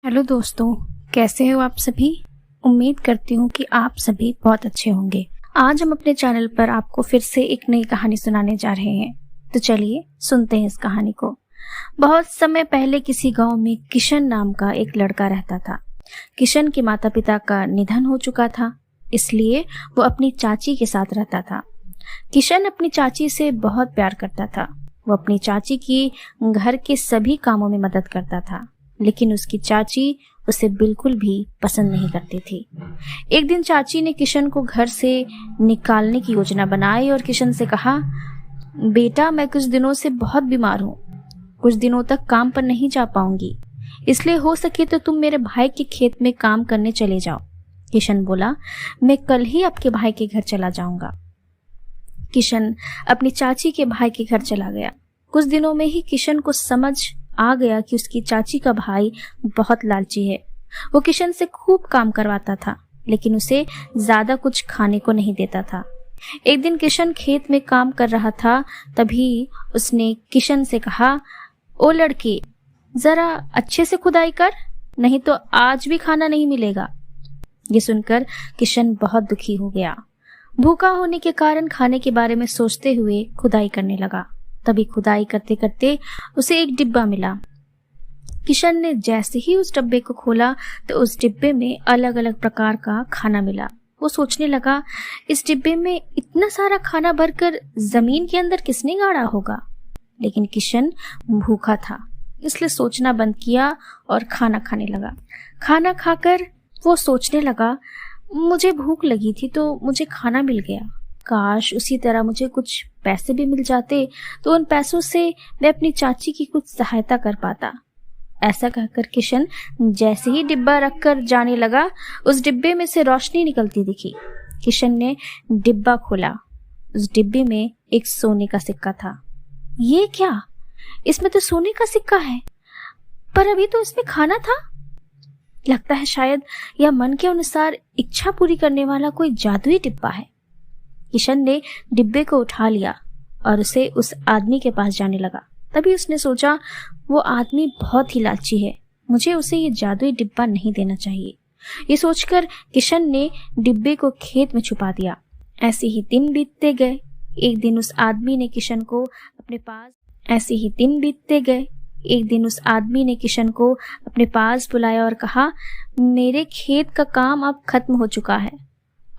Hello दोस्तों, कैसे हो आप सभी। उम्मीद करती हूँ कि आप सभी बहुत अच्छे होंगे। आज हम अपने चैनल पर आपको फिर से एक नई कहानी सुनाने जा रहे हैं। तो चलिए सुनते हैं इस कहानी को। बहुत समय पहले किसी गांव में किशन नाम का एक लड़का रहता था। किशन के माता पिता का निधन हो चुका था, इसलिए वो अपनी चाची के साथ रहता था। किशन अपनी चाची से बहुत प्यार करता था। वो अपनी चाची की घर के सभी कामों में मदद करता था, लेकिन उसकी चाची उसे बिल्कुल भी पसंद नहीं करती थी। एक दिन चाची ने किशन को घर से निकालने की योजना बनाई और किशन से कहा, बेटा मैं कुछ दिनों से बहुत बीमार हूँ, कुछ दिनों तक काम पर नहीं जा पाऊंगी, इसलिए हो सके तो तुम मेरे भाई के खेत में काम करने चले जाओ। किशन बोला, मैं कल ही आपके भाई के घर चला जाऊंगा। किशन अपनी चाची के भाई के घर चला गया। कुछ दिनों में ही किशन को समझ आ गया कि उसकी चाची का भाई बहुत लालची है। वो किशन से खूब काम करवाता था, लेकिन उसे ज्यादा कुछ खाने को नहीं देता था। एक दिन किशन खेत में काम कर रहा था, तभी उसने किशन से कहा, ओ लड़के, जरा अच्छे से खुदाई कर, नहीं तो आज भी खाना नहीं मिलेगा। ये सुनकर किशन बहुत दुखी हो गया। भूखा होने के कारण खाने के बारे में सोचते हुए खुदाई करने लगा। तभी खुदाई करते करते उसे एक डिब्बा मिला। किशन ने जैसे ही उस डिब्बे को खोला तो उस डिब्बे में अलग अलग प्रकार का खाना मिला। वो सोचने लगा, इस डिब्बे में इतना सारा खाना भरकर जमीन के अंदर किसने गाड़ा होगा। लेकिन किशन भूखा था, इसलिए सोचना बंद किया और खाना खाने लगा। खाना खाकर वो सोचने लगा, मुझे भूख लगी थी तो मुझे खाना मिल गया, काश उसी तरह मुझे कुछ पैसे भी मिल जाते तो उन पैसों से मैं अपनी चाची की कुछ सहायता कर पाता। ऐसा कहकर किशन जैसे ही डिब्बा रखकर जाने लगा, उस डिब्बे में से रोशनी निकलती दिखी। किशन ने डिब्बा खोला। उस डिब्बे में एक सोने का सिक्का था। ये क्या, इसमें तो सोने का सिक्का है, पर अभी तो इसमें खाना था। लगता है शायद यह मन के अनुसार इच्छा पूरी करने वाला कोई जादुई डिब्बा है। किशन ने डिब्बे को उठा लिया और उसे उस आदमी के पास जाने लगा। तभी उसने सोचा, वो आदमी बहुत ही लालची है, मुझे उसे ये जादुई डिब्बा नहीं देना चाहिए। ये सोचकर किशन ने डिब्बे को खेत में छुपा दिया। ऐसे ही दिन बीतते गए। एक दिन उस आदमी ने किशन को अपने पास बुलाया और कहा, मेरे खेत का काम अब खत्म हो चुका है।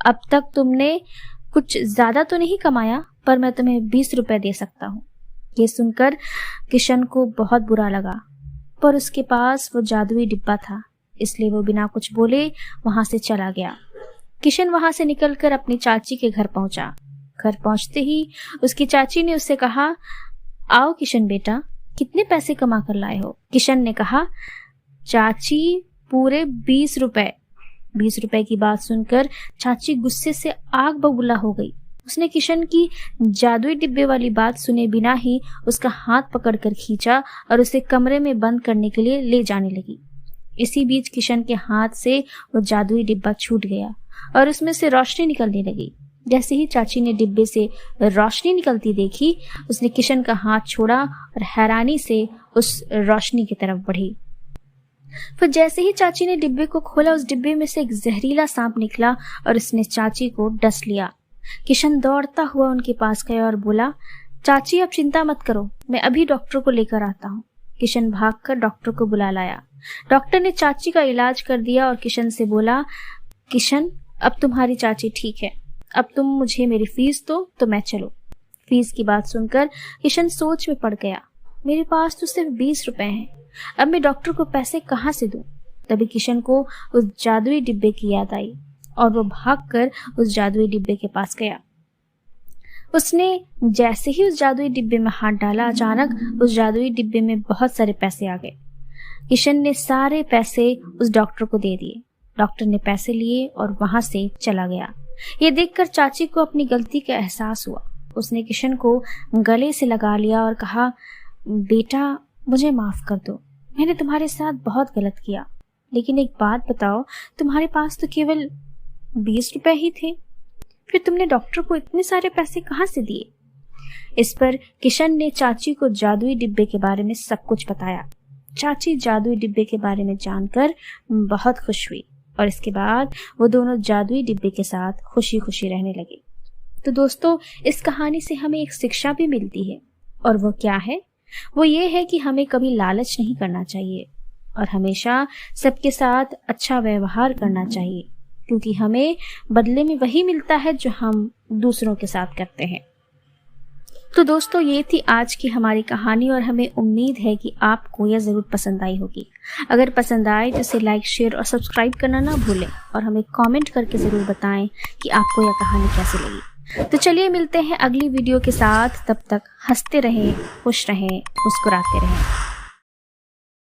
अब तक तुमने कुछ ज्यादा तो नहीं कमाया, पर मैं तुम्हें 20 रुपए दे सकता हूँ। ये सुनकर किशन को बहुत बुरा लगा, पर उसके पास वो जादुई डिब्बा था, इसलिए वो बिना कुछ बोले वहां से चला गया। किशन वहां से निकलकर अपनी चाची के घर पहुंचा। घर पहुंचते ही उसकी चाची ने उससे कहा, आओ किशन बेटा, कितने पैसे कमा कर लाए हो। किशन ने कहा, चाची पूरे 20 रुपए। 20 रुपए की बात सुनकर चाची गुस्से से आग बबूला हो गई। उसने किशन की जादुई डिब्बे वाली बात सुने बिना ही उसका हाथ पकड़कर खींचा और उसे कमरे में बंद करने के लिए ले जाने लगी। इसी बीच किशन के हाथ से वो जादुई डिब्बा छूट गया और उसमें से रोशनी निकलने लगी। जैसे ही चाची ने डिब्बे से रोशनी निकलती देखी, उसने किशन का हाथ छोड़ा और हैरानी से उस रोशनी की तरफ बढ़ी। फिर जैसे ही चाची ने डिब्बे को खोला, उस डिब्बे में से एक जहरीला सांप निकला और उसने चाची को डस लिया। किशन दौड़ता हुआ उनके पास गया और बोला, चाची अब चिंता मत करो, मैं अभी डॉक्टर को लेकर आता हूँ। किशन भागकर डॉक्टर को बुला लाया। डॉक्टर ने चाची का इलाज कर दिया और किशन से बोला, किशन अब तुम्हारी चाची ठीक है, अब तुम मुझे मेरी फीस दो तो मैं चलूं। फीस की बात सुनकर किशन सोच में पड़ गया। मेरे पास तो सिर्फ 20 रुपए हैं, अब मैं डॉक्टर को पैसे कहाँ से दूं। तभी किशन को उस जादुई डिब्बे की याद आई और वो भागकर उस जादुई डिब्बे के पास गया। उसने जैसे ही उस जादुई डिब्बे में हाथ डाला, अचानक उस जादुई डिब्बे में बहुत सारे पैसे आ गए। किशन ने सारे पैसे उस डॉक्टर को दे दिए। डॉक्टर ने पैसे लिए और वहां से चला गया। ये देखकर चाची को अपनी गलती का एहसास हुआ। उसने किशन को गले से लगा लिया और कहा, बेटा मुझे माफ कर दो, मैंने तुम्हारे साथ बहुत गलत किया, लेकिन एक बात बताओ, तुम्हारे पास तो केवल 20 रुपए ही थे, फिर तुमने डॉक्टर को इतने सारे पैसे कहाँ से दिए। इस पर किशन ने चाची को जादुई डिब्बे के बारे में सब कुछ बताया। चाची जादुई डिब्बे के बारे में जानकर बहुत खुश हुई और इसके बाद वो दोनों जादुई डिब्बे के साथ खुशी खुशी रहने लगे। तो दोस्तों, इस कहानी से हमें एक शिक्षा भी मिलती है, और वो क्या है? वो ये है कि हमें कभी लालच नहीं करना चाहिए और हमेशा सबके साथ अच्छा व्यवहार करना चाहिए, क्योंकि हमें बदले में वही मिलता है जो हम दूसरों के साथ करते हैं। तो दोस्तों, ये थी आज की हमारी कहानी और हमें उम्मीद है कि आपको यह ज़रूर पसंद आई होगी। अगर पसंद आए तो इसे लाइक, शेयर और सब्सक्राइब करना ना भूलें और हमें कमेंट करके ज़रूर बताएं कि आपको यह कहानी कैसी लगी। तो चलिए मिलते हैं अगली वीडियो के साथ। तब तक हंसते रहें, खुश रहें, मुस्कुराते रहें।